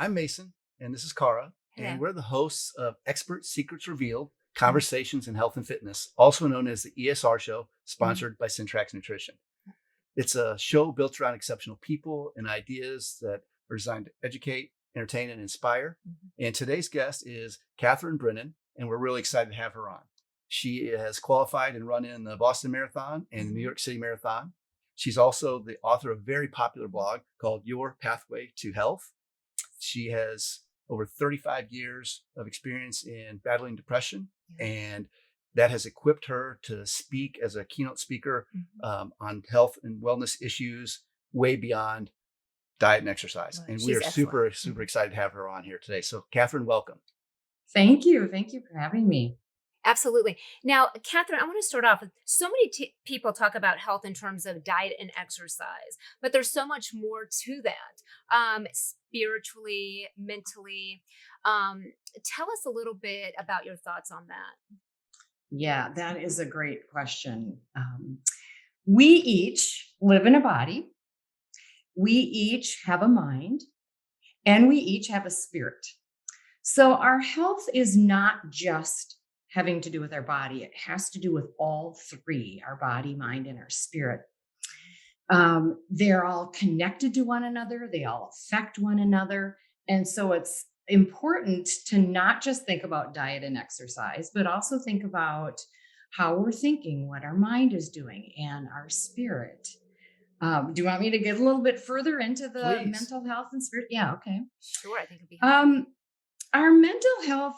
I'm Mason, and this is Cara, and Hello. we're the hosts of Expert Secrets Revealed Conversations in Health and Fitness, also known as the ESR Show, Mhm. sponsored by Syntrax Nutrition. It's a show built around exceptional people and ideas that are designed to educate, entertain, and inspire. Mhm. And today's guest is Catherine Brennan, and we're really excited to have her on. She has qualified and run in the Boston Marathon and the New Mhm. York City Marathon. She's also the author of a very popular blog called Your Pathway to Health. She has over 35 years of experience in battling depression, Yeah. and that has equipped her to speak as a keynote speaker Mhm. on health and wellness issues way beyond diet and exercise. Well, And we she's are excellent. super, super Mhm. excited to have her on here today. So, Catherine, welcome. Thank you. Thank you for having me. Absolutely. Now, Catherine, I want to start off with so many people talk about health in terms of diet and exercise, but there's so much more to that, spiritually, mentally. Tell us a little bit about your thoughts on that. Yeah, that is a great question. We each live in a body, we each have a mind, and we each have a spirit. So our health is not just having to do with our body, it has to do with all three: our body, mind, and our spirit. They're all connected to one another, they all affect one another. And so it's important to not just think about diet and exercise, but also think about how we're thinking, what our mind is doing, and our spirit. Do you want me to get a little bit further into the Please. mental health and spirit? Yeah, okay. Sure, I think it'd be helpful. Um, our mental health,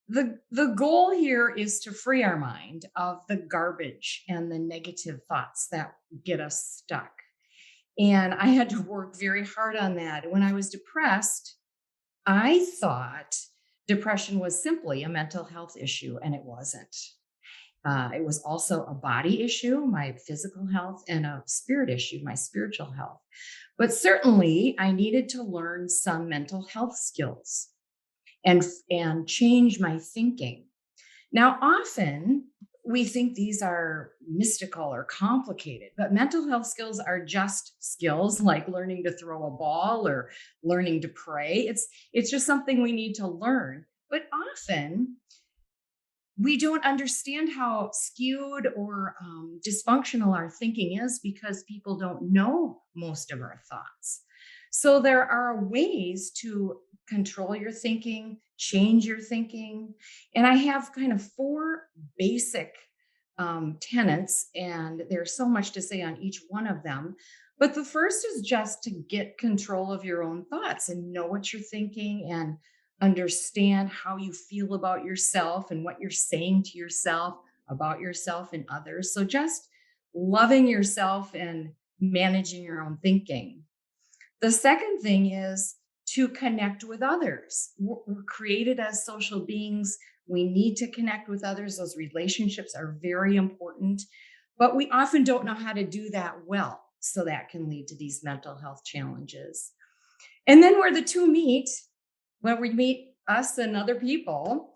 the goal here is to free our mind of the garbage and the negative thoughts that get us stuck. And I had to work very hard on that. When I was depressed, I thought depression was simply a mental health issue, and it wasn't. It was also a body issue, my physical health, and a spirit issue, my spiritual health. But certainly, I needed to learn some mental health skills and change my thinking. Now, often we think these are mystical or complicated, but mental health skills are just skills like learning to throw a ball or learning to pray. It's just something we need to learn. But often we don't understand how skewed or dysfunctional our thinking is because people don't know most of our thoughts. So there are ways to control your thinking, change your thinking. And I have kind of four basic tenets, and there's so much to say on each one of them. But the first is just to get control of your own thoughts and know what you're thinking and understand how you feel about yourself and what you're saying to yourself about yourself and others. So just loving yourself and managing your own thinking. The second thing is to connect with others. We're created as social beings. We need to connect with others. Those relationships are very important, but we often don't know how to do that well. So that can lead to these mental health challenges. And then where the two meet, when we meet us and other people,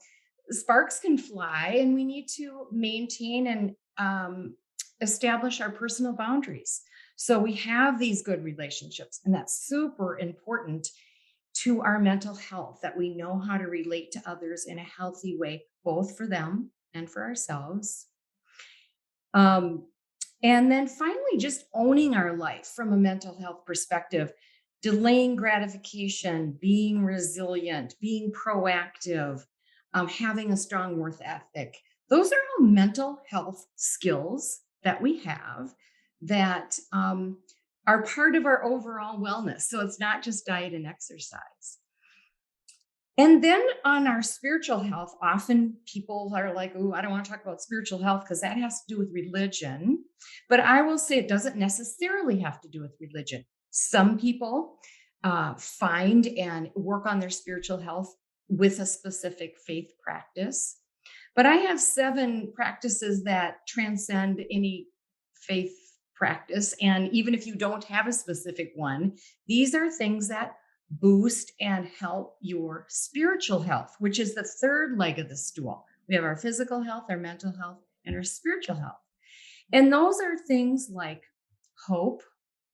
sparks can fly, and we need to maintain and establish our personal boundaries. So we have these good relationships, and that's super important to our mental health, that we know how to relate to others in a healthy way, both for them and for ourselves. Um, and then finally, just owning our life from a mental health perspective, delaying gratification, being resilient, being proactive, having a strong work ethic. Those are all mental health skills that we have that are part of our overall wellness. So it's not just diet and exercise. And then on our spiritual health, often people are like, "Ooh, I don't want to talk about spiritual health because that has to do with religion." But I will say it doesn't necessarily have to do with religion. Some people find and work on their spiritual health with a specific faith practice. But I have seven practices that transcend any faith practice. And even if you don't have a specific one, these are things that boost and help your spiritual health, which is the third leg of the stool. We have our physical health, our mental health, and our spiritual health. And those are things like hope,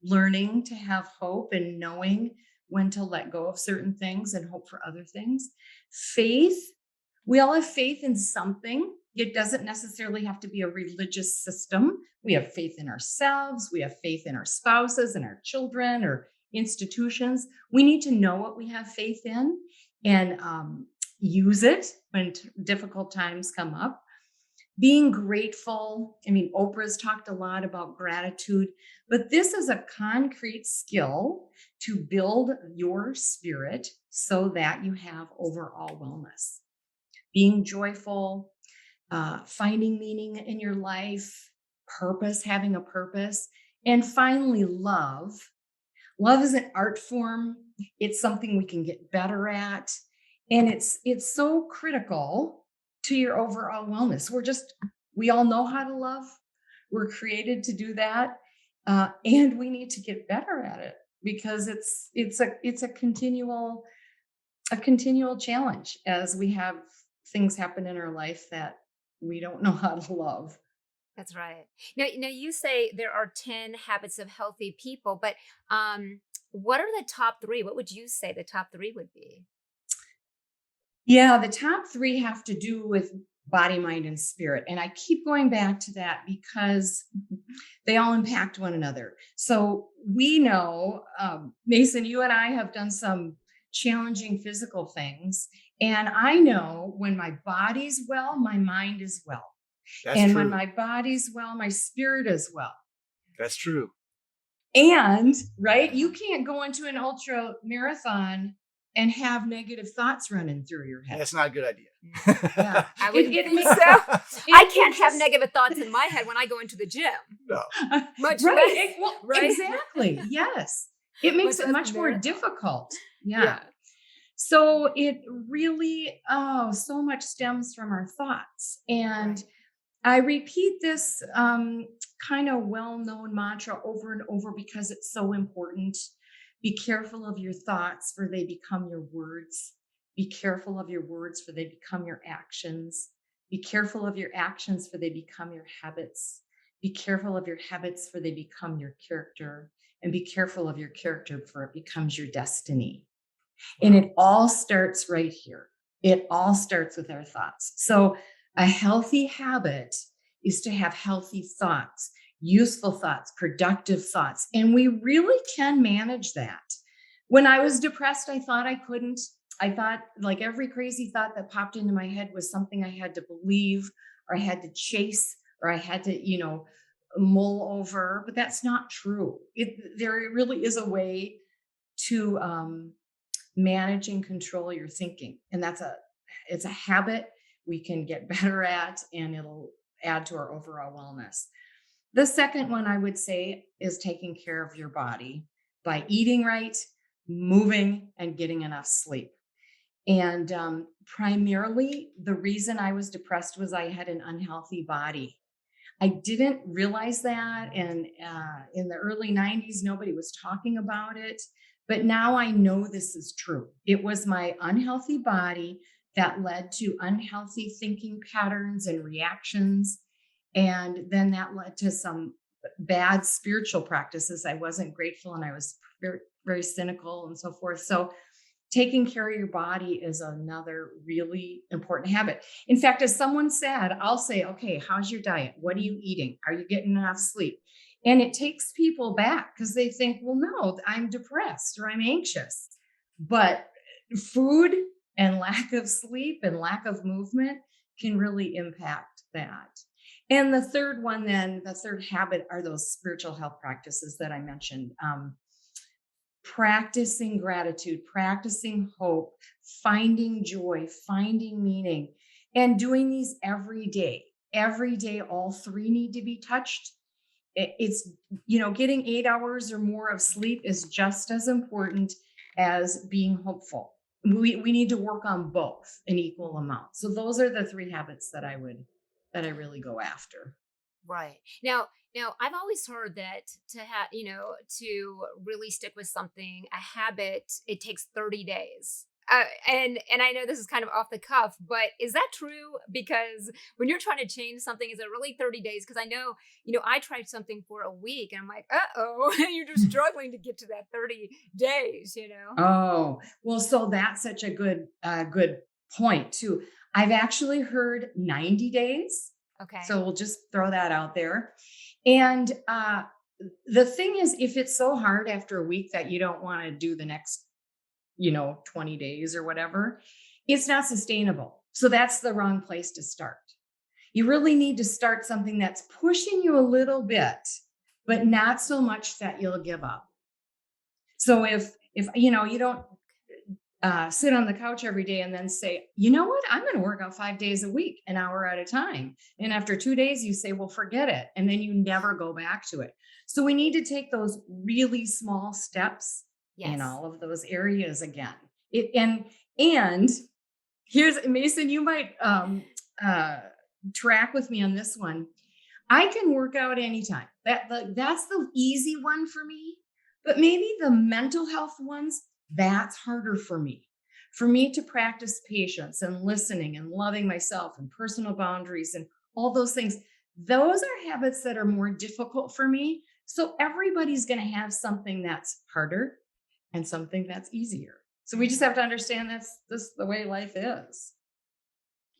learning to have hope and knowing when to let go of certain things and hope for other things. Faith, we all have faith in something. It doesn't necessarily have to be a religious system. We have faith in ourselves, we have faith in our spouses and our children or institutions. We need to know what we have faith in and use it when difficult times come up. Being grateful. I mean, Oprah's talked a lot about gratitude, but this is a concrete skill to build your spirit so that you have overall wellness. Being joyful, finding meaning in your life, purpose, having a purpose, and finally, love. Love is an art form. It's something we can get better at, and it's so critical to your overall wellness. We all know how to love. We're created to do that, and we need to get better at it because it's a continual challenge as we have things happen in our life that we don't know how to love. That's right. Now you say there are 10 habits of healthy people, but what are the top three? What would you say the top three would be? Yeah, the top three have to do with body, mind, and spirit. And I keep going back to that because they all impact one another. So we know, Mason, you and I have done some challenging physical things. And I know when my body's well, my mind is well. That's And true. when my body's well, my spirit is well. That's true. And right, you can't go into an ultra marathon and have negative thoughts running through your head. That's not a good idea. Yeah. I wouldn't It think makes- so. It- I can't it have just- negative thoughts in my head when I go into the gym. No. Much right. less, Well, right? exactly. Yes. It makes it less much more marathon. difficult. Yeah. So it really, so much stems from our thoughts. And Right. I repeat this kind of well-known mantra over and over because it's so important. Be careful of your thoughts, for they become your words. Be careful of your words, for they become your actions. Be careful of your actions, for they become your habits. Be careful of your habits, for they become your character. And be careful of your character, for it becomes your destiny. And it all starts right here. It all starts with our thoughts. So a healthy habit is to have healthy thoughts, useful thoughts, productive thoughts. And we really can manage that. When I was depressed, I thought I couldn't. I thought like every crazy thought that popped into my head was something I had to believe or I had to chase or I had to, mull over. But that's not true. There really is a way to manage and control your thinking. And it's a habit we can get better at, and it'll add to our overall wellness. The second one I would say is taking care of your body by eating right, moving, and getting enough sleep. And primarily, the reason I was depressed was I had an unhealthy body. I didn't realize that. And in the early 90s, nobody was talking about it. But now I know this is true. It was my unhealthy body that led to unhealthy thinking patterns and reactions. And then that led to some bad spiritual practices. I wasn't grateful and I was very, very cynical and so forth. So taking care of your body is another really important habit. In fact, as someone said, I'll say, okay, how's your diet? What are you eating? Are you getting enough sleep? And it takes people back because they think, well, no, I'm depressed or I'm anxious. But food and lack of sleep and lack of movement can really impact that. And the third one, then, the third habit are those spiritual health practices that I mentioned. Practicing gratitude, practicing hope, finding joy, finding meaning, and doing these every day. Every day, all three need to be touched. It's, getting 8 hours or more of sleep is just as important as being hopeful. We need to work on both in equal amount. So those are the three habits that I really go after. Right. Now, I've always heard that to to really stick with something, a habit, it takes 30 days. And I know this is kind of off the cuff, but is that true? Because when you're trying to change something, is it really 30 days? Because I know, I tried something for a week and I'm like, uh-oh, you're just struggling to get to that 30 days. Oh, well, so that's such a good point too. I've actually heard 90 days. Okay. So we'll just throw that out there. And the thing is, if it's so hard after a week that you don't want to do the next, 20 days or whatever, it's not sustainable. So that's the wrong place to start. You really need to start something that's pushing you a little bit, but not so much that you'll give up. So if you don't sit on the couch every day and then say, you know what, I'm going to work out 5 days a week, an hour at a time. And after 2 days, you say, well, forget it. And then you never go back to it. So we need to take those really small steps in Yes. all of those areas again. And here's Mason, you might track with me on this one. I can work out anytime. That's the easy one for me. But maybe the mental health ones, that's harder for me. For me to practice patience and listening and loving myself and personal boundaries and all those things, those are habits that are more difficult for me. So everybody's going to have something that's harder and something that's easier. So we just have to understand that's the way life is.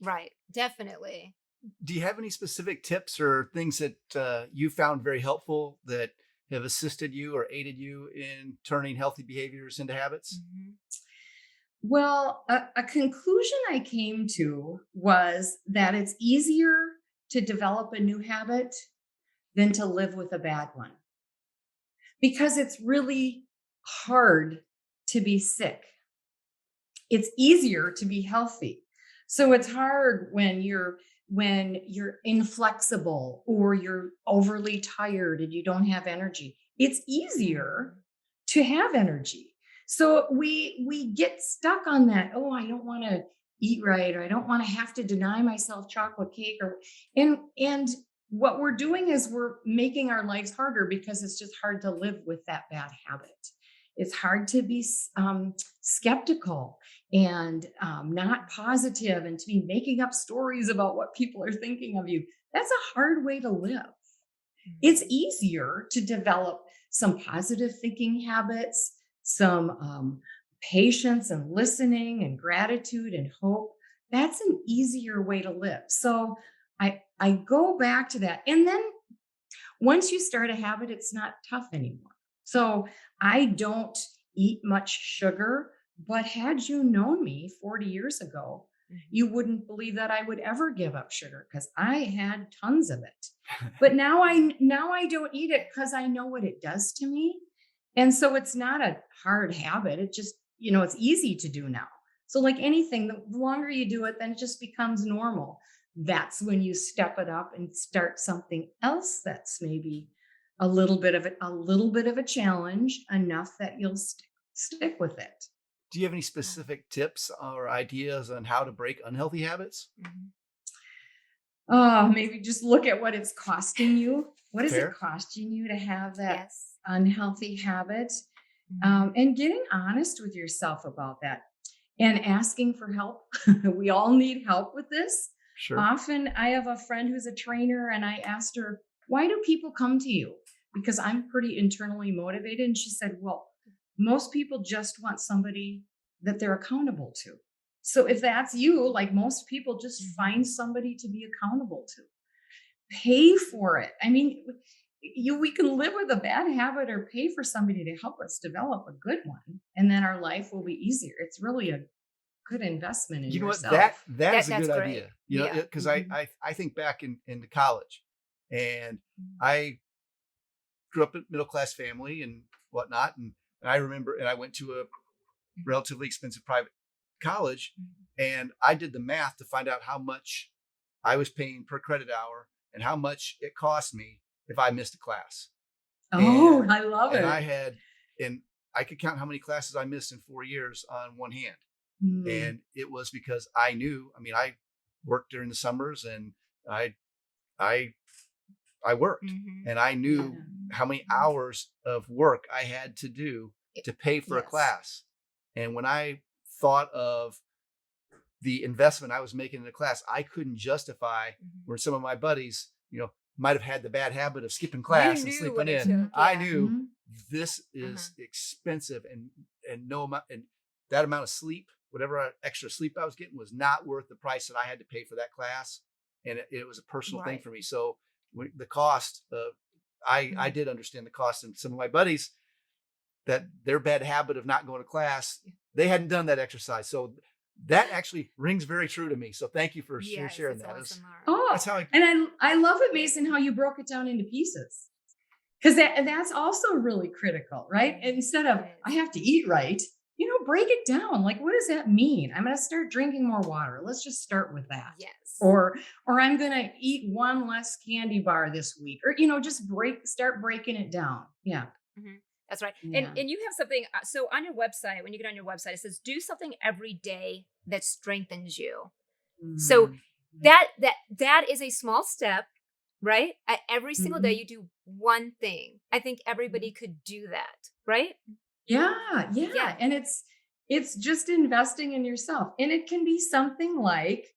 Right. Definitely. Do you have any specific tips or things that you found very helpful that have assisted you or aided you in turning healthy behaviors into habits? Mm-hmm. Well, a conclusion I came to was that it's easier to develop a new habit than to live with a bad one, because it's really hard to be sick. It's easier to be healthy. So it's hard when you're inflexible or you're overly tired and you don't have energy. It's easier to have energy. So we get stuck on that. Oh, I don't want to eat right, or I don't want to have to deny myself chocolate cake, and what we're doing is we're making our lives harder because it's just hard to live with that bad habit. It's hard to be skeptical and not positive, and to be making up stories about what people are thinking of you. That's a hard way to live. It's easier to develop some positive thinking habits, some patience and listening and gratitude and hope. That's an easier way to live. So I go back to that. And then once you start a habit, it's not tough anymore. So I don't eat much sugar, but had you known me 40 years ago, you wouldn't believe that I would ever give up sugar, because I had tons of it. But now I don't eat it because I know what it does to me. And so it's not a hard habit. It just, it's easy to do now. So like anything, the longer you do it, then it just becomes normal. That's when you step it up and start something else that's maybe a little bit of a challenge, enough that you'll stick with it. Do you have any specific tips or ideas on how to break unhealthy habits? Maybe just look at what it's costing you. What is Fair. it costing you to have that Yes. unhealthy habit? And getting honest with yourself about that and asking for help. We all need help with this. Sure. Often I have a friend who's a trainer, and I asked her, why do people come to you? Because I'm pretty internally motivated. And she said, well, most people just want somebody that they're accountable to. So if that's you, like most people, just find somebody to be accountable to. Pay for it. I mean, we can live with a bad habit or pay for somebody to help us develop a good one, and then our life will be easier. It's really a good investment in yourself. What, that is a That's good great. idea. Yeah. Because I think back into college, and I grew up in a middle class family and whatnot, and I remember, and I went to a relatively expensive private college, and I did the math to find out how much I was paying per credit hour and how much it cost me if I missed a class. Oh, And- I love it. And I could count how many classes I missed in 4 years on one hand. And it was because I knew, I worked during the summers, and I worked, and I knew how many hours of work I had to do to pay for a Yes. class. And when I thought of the investment I was making in the class. I couldn't justify where some of my buddies, might have had the bad habit of skipping class and sleeping in. I knew this is expensive, and no amount, and that amount of sleep, whatever extra sleep I was getting, was not worth the price that I had to pay for that class. And it was a personal thing for me. So the cost of, I did understand the cost, and some of my buddies, that their bad habit of not going to class, they hadn't done that exercise. So that actually rings very true to me. So thank you for sharing that. Awesome, that's how I love it, Mason, how you broke it down into pieces. Because that's also really critical, right? Instead of, I have to eat right, break it down. Like, what does that mean? I'm going to start drinking more water. Let's just start with that. Yes. Or I'm going to eat one less candy bar this week, or, just start breaking it down. Yeah. That's right. Yeah. And you have something, so on your website, when you get on your website, it says, do something every day that strengthens you. So that is a small step, right? Every single day you do one thing. I think everybody could do that, right? Yeah. And it's just investing in yourself. And it can be something like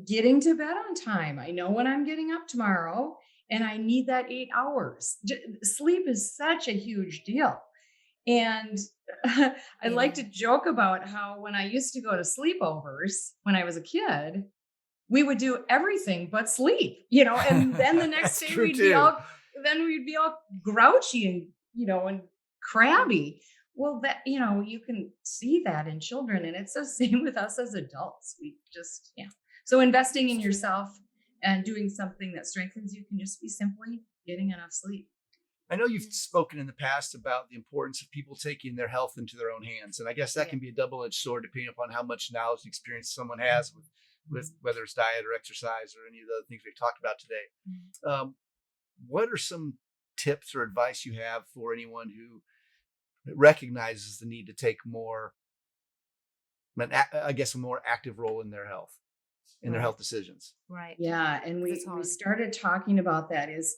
getting to bed on time. I know when I'm getting up tomorrow, and I need that 8 hours. Sleep is such a huge deal. And I like to joke about how when I used to go to sleepovers when I was a kid, we would do everything but sleep, and then the next day we'd be all grouchy and, and crabby. Well, that, you can see that in children, and it's the same with us as adults. We just, So investing in yourself and doing something that strengthens you can just be simply getting enough sleep. I know you've spoken in the past about the importance of people taking their health into their own hands. And I guess that can be a double-edged sword depending upon how much knowledge and experience someone has with whether it's diet or exercise or any of the other things we've talked about today. What are some tips or advice you have for anyone who recognizes the need to take a more active role in their health? In their health decisions. Right. Yeah. And we started talking about that is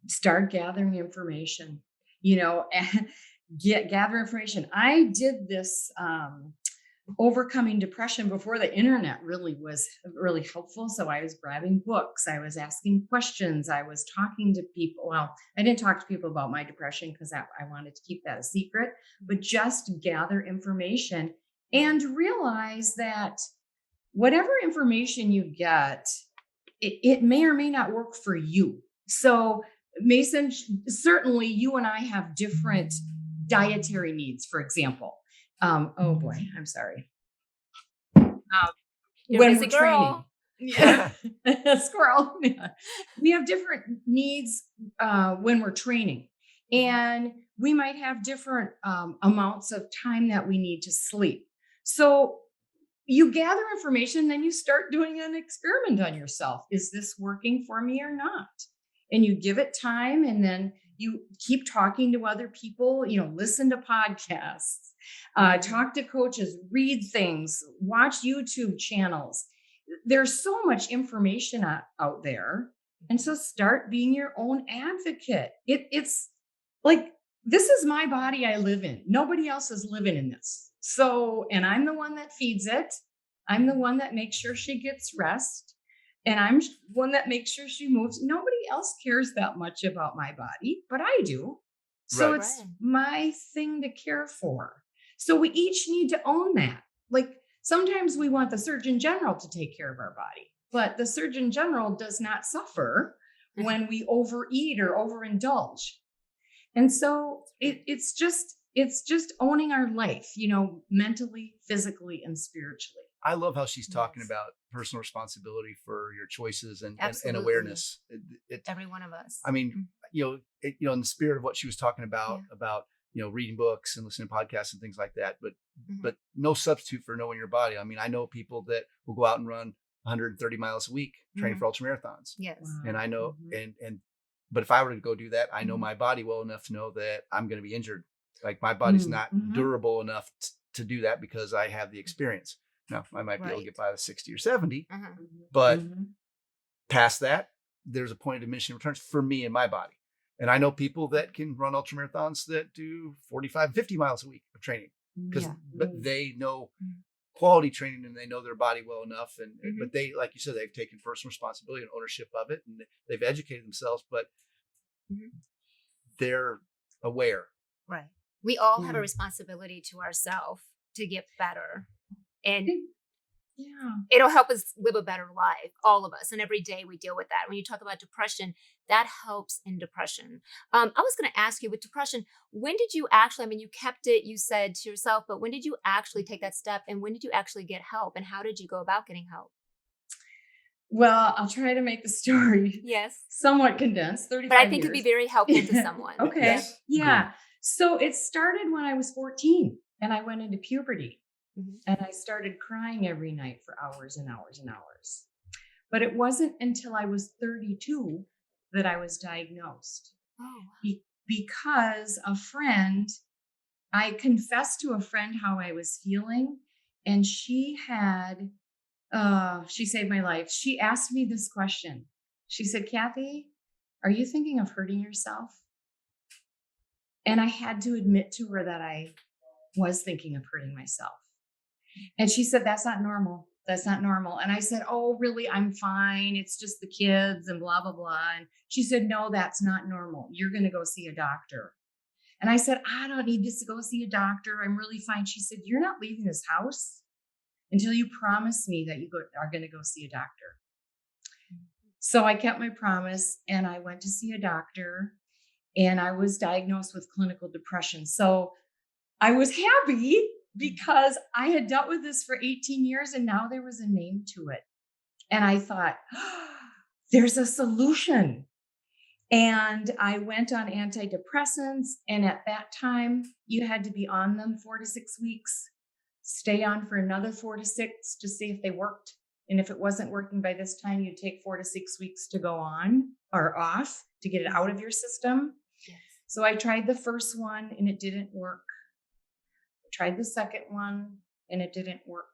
start gathering information, gather information. I did this overcoming depression before the internet really was really helpful. So I was grabbing books. I was asking questions. I was talking to people. Well, I didn't talk to people about my depression because I wanted to keep that a secret, but just gather information and realize that whatever information you get, it may or may not work for you. So Mason, certainly you and I have different dietary needs, for example. Oh boy, I'm sorry. When we're training. Yeah. Squirrel. Yeah. We have different needs when we're training. And we might have different amounts of time that we need to sleep. So you gather information, then you start doing an experiment on yourself. Is this working for me or not? And you give it time, and then you keep talking to other people, listen to podcasts, talk to coaches, read things, watch YouTube channels. There's so much information out there. And so start being your own advocate. It's like, this is my body I live in. Nobody else is living in this. So, and I'm the one that feeds it. I'm the one that makes sure she gets rest. And I'm one that makes sure she moves. Nobody else cares that much about my body, but I do. So it's my thing to care for. So we each need to own that. Like, sometimes we want the Surgeon General to take care of our body, but the Surgeon General does not suffer when we overeat or overindulge. And so it's just owning our life, mentally, physically, and spiritually. I love how she's talking about personal responsibility for your choices and awareness. Every one of us. I mean, in the spirit of what she was talking about reading books and listening to podcasts and things like that, but no substitute for knowing your body. I mean, I know people that will go out and run 130 miles a week, training for ultra marathons. Yes. Wow. And I know, but if I were to go do that, I know my body well enough to know that I'm going to be injured. Like, my body's not durable enough to do that because I have the experience. Now, I might be able to get by the 60 or 70, but past that, there's a point of diminishing returns for me and my body. And I know people that can run ultra marathons that do 45, 50 miles a week of training. because Yeah. but they know quality training and they know their body well enough, and but they, like you said, they've taken personal responsibility and ownership of it, and they've educated themselves, but they're aware. Right. We all have a Yeah. responsibility to ourselves to get better. And Yeah. it'll help us live a better life, all of us. And every day we deal with that. When you talk about depression, that helps in depression. I was going to ask you with depression, when did you actually, I mean, you kept it, you said to yourself, but when did you actually take that step? And when did you actually get help? And how did you go about getting help? Well, I'll try to make the story Yes. somewhat condensed. 35 But I think it'd be years. very helpful to someone. Okay. Yes. Yeah. So it started when I was 14 and I went into puberty. And I started crying every night for hours and hours and hours. But it wasn't until I was 32 that I was diagnosed. Oh. Because a friend, I confessed to a friend how I was feeling, and she saved my life. She asked me this question. She said, Kathy, are you thinking of hurting yourself? And I had to admit to her that I was thinking of hurting myself. And she said, that's not normal. That's not normal. And I said, oh, really? I'm fine. It's just the kids and blah, blah, blah. And she said, no, that's not normal. You're going to go see a doctor. And I said, I don't need to go see a doctor. I'm really fine. She said, you're not leaving this house until you promise me that you are going to go see a doctor. So I kept my promise and I went to see a doctor, and I was diagnosed with clinical depression. So I was happy because I had dealt with this for 18 years and now there was a name to it. And I thought, there's a solution. And I went on antidepressants. And at that time, you had to be on them 4 to 6 weeks, stay on for another 4 to 6 to see if they worked. And if it wasn't working by this time, you'd take 4 to 6 weeks to go on or off to get it out of your system. Yes. So I tried the first one and it didn't work. Tried the second one and it didn't work.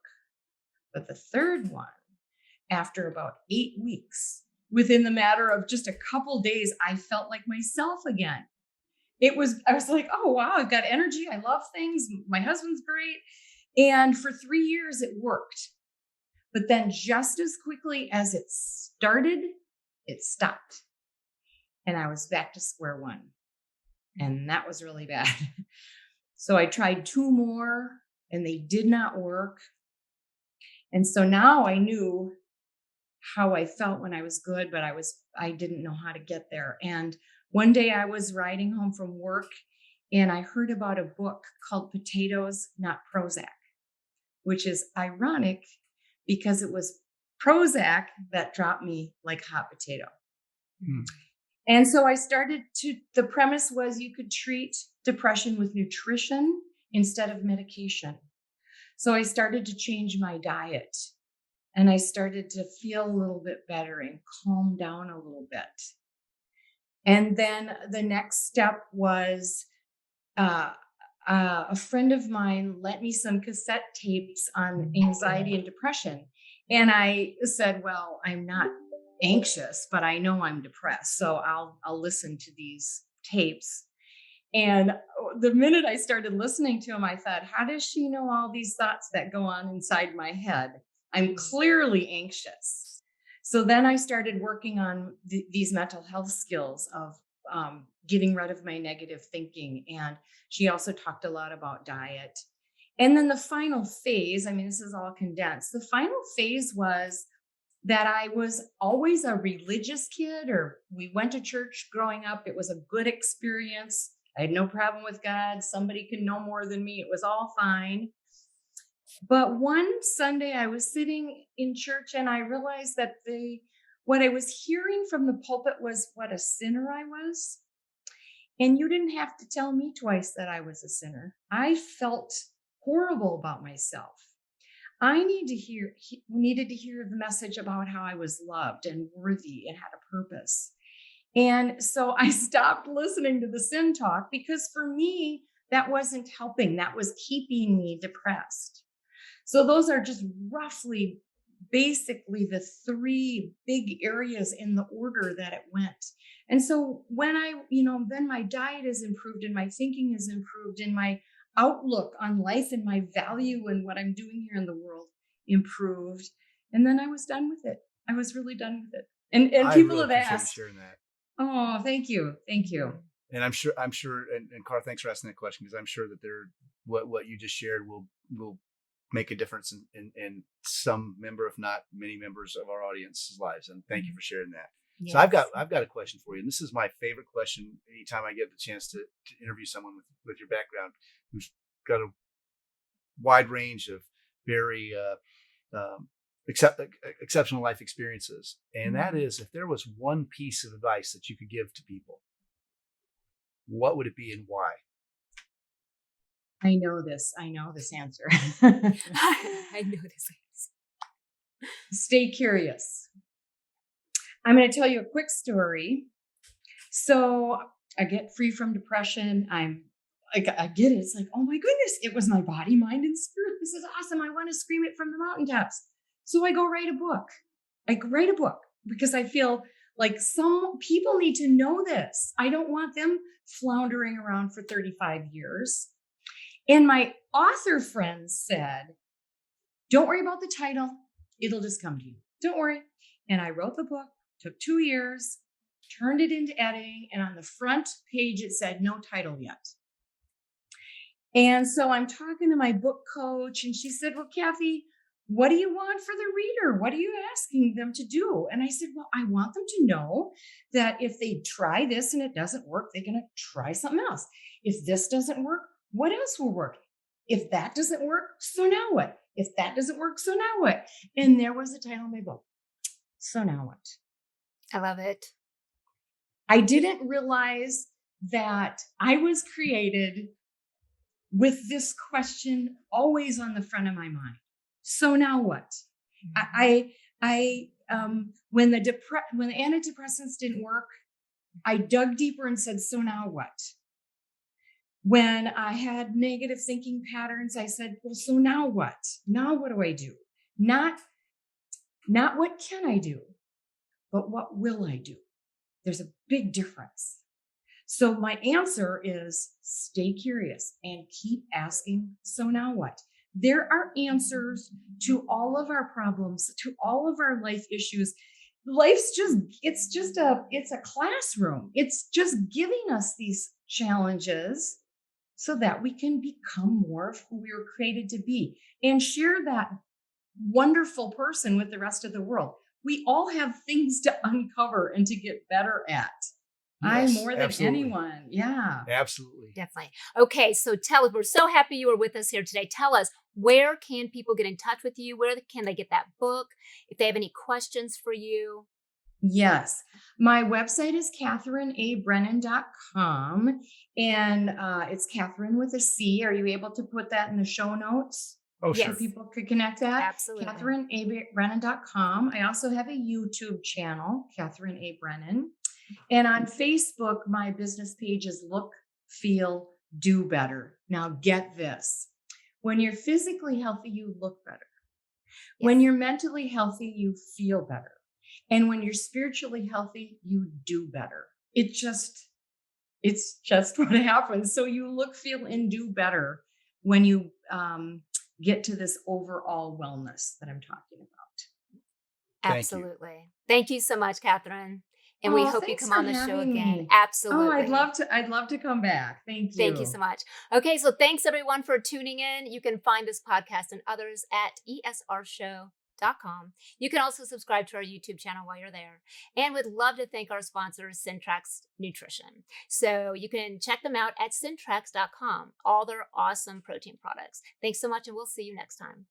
But the third one, after about 8 weeks, within the matter of just a couple days, I felt like myself again. I was like, oh, wow, I've got energy. I love things. My husband's great. And for 3 years, it worked. But then just as quickly as it started, it stopped. And I was back to square one. And that was really bad. So I tried 2 more and they did not work. And so now I knew how I felt when I was good, but I didn't know how to get there. And one day I was riding home from work and I heard about a book called Potatoes, Not Prozac, which is ironic because it was Prozac that dropped me like hot potato. And so the premise was you could treat depression with nutrition instead of medication. So I started to change my diet and I started to feel a little bit better and calm down a little bit. And then the next step was a friend of mine lent me some cassette tapes on anxiety and depression. And I said, well, I'm not anxious, but I know I'm depressed. So I'll listen to these tapes. And the minute I started listening to them, I thought, how does she know all these thoughts that go on inside my head? I'm clearly anxious. So then I started working on these mental health skills of getting rid of my negative thinking. And she also talked a lot about diet. And then the final phase, I mean, this is all condensed. The final phase was that I was always a religious kid, or we went to church growing up. It was a good experience. I had no problem with God. Somebody can know more than me. It was all fine. But one Sunday I was sitting in church and I realized that what I was hearing from the pulpit was what a sinner I was. And you didn't have to tell me twice that I was a sinner. I felt horrible about myself. I needed to hear the message about how I was loved and worthy and had a purpose. And so I stopped listening to the sin talk because for me, that wasn't helping. That was keeping me depressed. So those are just roughly, basically the 3 big areas in the order that it went. And so when then my diet is improved and my thinking is improved and my outlook on life and my value and what I'm doing here in the world improved. And then I was done with it. I was really done with it. And I people really have appreciate you asked, sharing that. oh, thank you. Thank you. And I'm sure, and Carl, thanks for asking that question, because I'm sure that what you just shared will make a difference in some member, if not many members of our audience's lives. And thank you for sharing that. Yes. So I've got a question for you, and this is my favorite question anytime I get the chance to interview someone with your background who's got a wide range of very exceptional life experiences. And that is, if there was one piece of advice that you could give to people, what would it be and why? I know this answer. I know this. Stay curious. I'm going to tell you a quick story. So I get free from depression. I get it. It's like, oh my goodness, it was my body, mind, and spirit. This is awesome. I want to scream it from the mountaintops. So I go write a book. Because I feel like some people need to know this. I don't want them floundering around for 35 years. And my author friends said, don't worry about the title. It'll just come to you. Don't worry. And I wrote the book, took 2 years, turned it into editing. And on the front page, it said no title yet. And so I'm talking to my book coach, and she said, well, Kathy, what do you want for the reader? What are you asking them to do? And I said, well, I want them to know that if they try this and it doesn't work, they're going to try something else. If this doesn't work, what else will work? If that doesn't work, so now what? If that doesn't work, so now what? And there was the title of my book. So now what? I love it. I didn't realize that I was created with this question always on the front of my mind. So now what? When the antidepressants didn't work, I dug deeper and said, so now what? When I had negative thinking patterns, I said, well, so now what? Now what do I do? Not what can I do, but what will I do? There's a big difference. So my answer is stay curious and keep asking, so now what? There are answers to all of our problems, to all of our life issues. It's a classroom. It's just giving us these challenges so that we can become more of who we were created to be and share that wonderful person with the rest of the world. We all have things to uncover and to get better at. Yes, more than absolutely. anyone. Yeah. Absolutely. Definitely. Okay, so tell us, we're so happy you were with us here today. Tell us, where can people get in touch with you? Where can they get that book? If they have any questions for you? Yes. My website is KatherineABrennan.com, and it's Catherine with a C. Are you able to put that in the show notes? Oh, Yes. sure. So people could connect that? Absolutely. KatherineABrennan.com. I also have a YouTube channel, Catherine A. Brennan. And on Facebook, my business page is Look, Feel, Do Better. Now get this. When you're physically healthy, you look better. When Yes. you're mentally healthy, you feel better. And when you're spiritually healthy, you do better. It's just what happens. So you look, feel, and do better when you get to this overall wellness that I'm talking about. Thank you. Absolutely. Thank you so much, Catherine. And we hope you thanks come for on the show having again. me. Absolutely. Oh, I'd love to come back. Thank you. Thank you so much. Okay, so thanks everyone for tuning in. You can find this podcast and others at esrshow.com. You can also subscribe to our YouTube channel while you're there. And would love to thank our sponsor, Syntrax Nutrition. So you can check them out at syntrax.com, all their awesome protein products. Thanks so much, and we'll see you next time.